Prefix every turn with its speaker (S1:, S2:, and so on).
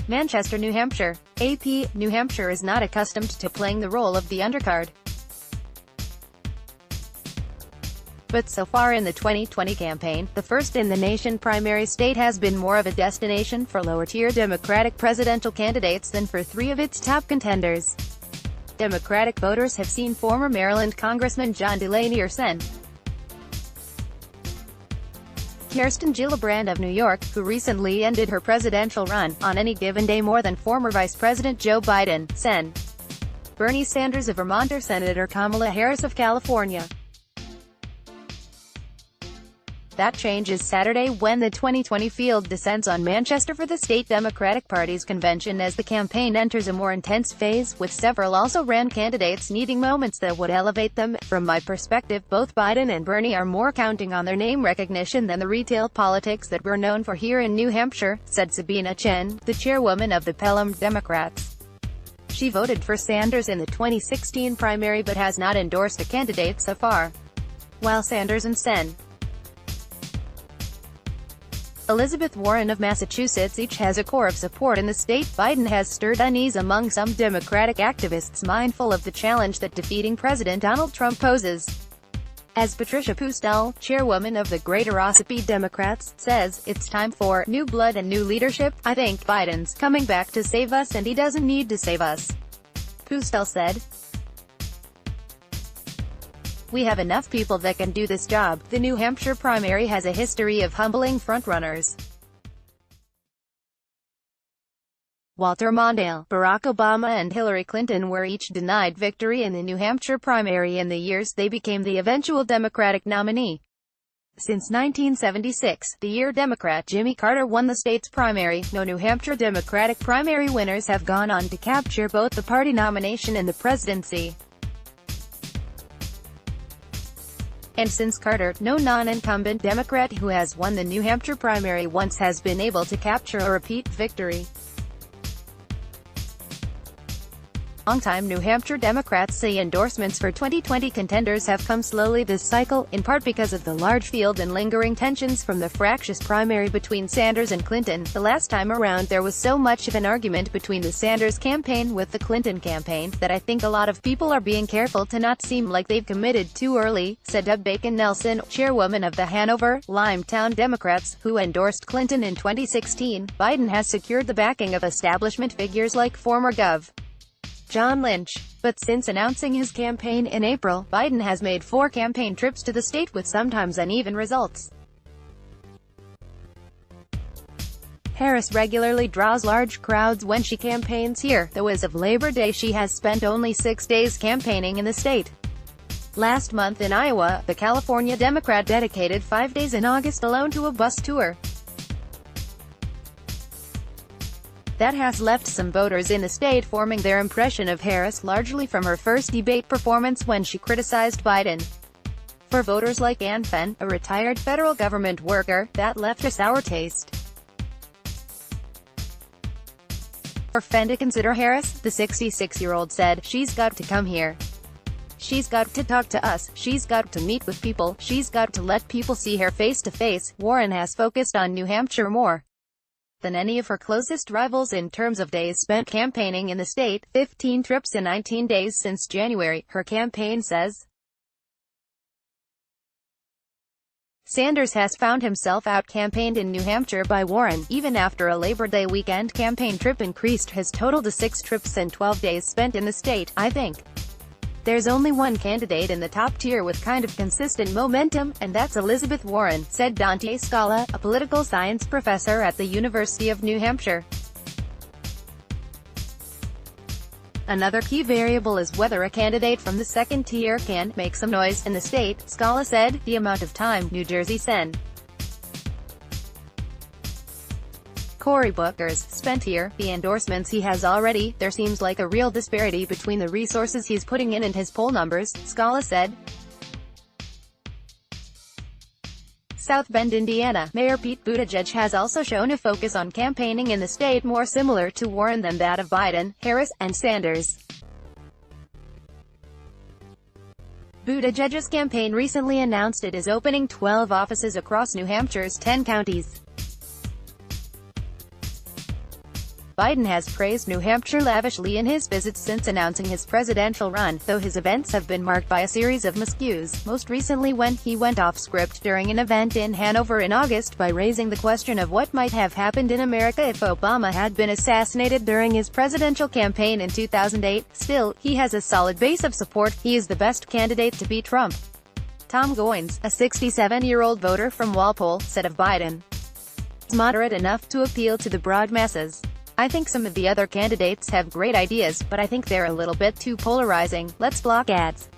S1: Manchester, New Hampshire. AP, New Hampshire is not accustomed to playing the role of the undercard. But so far in the 2020 campaign, the first-in-the-nation primary state has been more of a destination for lower-tier Democratic presidential candidates than for three of its top contenders. Democratic voters have seen former Maryland Congressman John Delaney or Sen. Kirsten Gillibrand of New York, who recently ended her presidential run, on any given day more than former Vice President Joe Biden, Sen. Bernie Sanders of Vermont or Senator Kamala Harris of California. That changes Saturday when the 2020 field descends on Manchester for the state Democratic Party's convention as the campaign enters a more intense phase, with several also-ran candidates needing moments that would elevate them. From my perspective, both Biden and Bernie are more counting on their name recognition than the retail politics that we're known for here in New Hampshire, said Sabina Chen, the chairwoman of the Pelham Democrats. She voted for Sanders in the 2016 primary but has not endorsed a candidate so far. While Sanders and Sen. Elizabeth Warren of Massachusetts each has a core of support in the state, Biden has stirred unease among some Democratic activists mindful of the challenge that defeating President Donald Trump poses. As Patricia Pustel, chairwoman of the Greater Ossipee Democrats, says, "It's time for new blood and new leadership. I think Biden's coming back to save us and he doesn't need to save us." Pustel said, "We have enough people that can do this job." The New Hampshire primary has a history of humbling frontrunners. Walter Mondale, Barack Obama and Hillary Clinton were each denied victory in the New Hampshire primary in the years they became the eventual Democratic nominee. Since 1976, the year Democrat Jimmy Carter won the state's primary, no New Hampshire Democratic primary winners have gone on to capture both the party nomination and the presidency. And since Carter, no non-incumbent Democrat who has won the New Hampshire primary once has been able to capture a repeat victory. Longtime New Hampshire Democrats say endorsements for 2020 contenders have come slowly this cycle, in part because of the large field and lingering tensions from the fractious primary between Sanders and Clinton. The last time around there was so much of an argument between the Sanders campaign with the Clinton campaign, that I think a lot of people are being careful to not seem like they've committed too early, said Deb Bacon-Nelson, chairwoman of the Hanover, Limetown Democrats, who endorsed Clinton in 2016. Biden has secured the backing of establishment figures like former Gov. John Lynch. But since announcing his campaign in April, Biden has made 4 campaign trips to the state with sometimes uneven results. Harris regularly draws large crowds when she campaigns here, though as of Labor Day she has spent only 6 days campaigning in the state. Last month in Iowa, the California Democrat dedicated 5 days in August alone to a bus tour. That has left some voters in the state forming their impression of Harris largely from her first debate performance when she criticized Biden. For voters like Ann Fenn, a retired federal government worker, that left a sour taste. For Fenn to consider Harris, the 66-year-old said, "She's got to come here. She's got to talk to us. She's got to meet with people. She's got to let people see her face to face." Warren has focused on New Hampshire more than any of her closest rivals in terms of days spent campaigning in the state, 15 trips in 19 days since January, her campaign says. Sanders has found himself out-campaigned in New Hampshire by Warren, even after a Labor Day weekend campaign trip increased his total to 6 trips and 12 days spent in the state. "I think there's only one candidate in the top tier with kind of consistent momentum, and that's Elizabeth Warren," said Dante Scala, a political science professor at the University of New Hampshire. Another key variable is whether a candidate from the second tier can make some noise in the state, Scala said. The amount of time, New Jersey Sen. Cory Booker's spent here, the endorsements he has already, there seems like a real disparity between the resources he's putting in and his poll numbers, Scala said. South Bend, Indiana, Mayor Pete Buttigieg has also shown a focus on campaigning in the state more similar to Warren than that of Biden, Harris, and Sanders. Buttigieg's campaign recently announced it is opening 12 offices across New Hampshire's 10 counties. Biden has praised New Hampshire lavishly in his visits since announcing his presidential run, though his events have been marked by a series of miscues, most recently when he went off script during an event in Hanover in August by raising the question of what might have happened in America if Obama had been assassinated during his presidential campaign in 2008. Still, he has a solid base of support. He is the best candidate to beat Trump. Tom Goines, a 67-year-old voter from Walpole, said of Biden, "He's moderate enough to appeal to the broad masses. I think some of the other candidates have great ideas, but I think they're a little bit too polarizing. Let's block ads."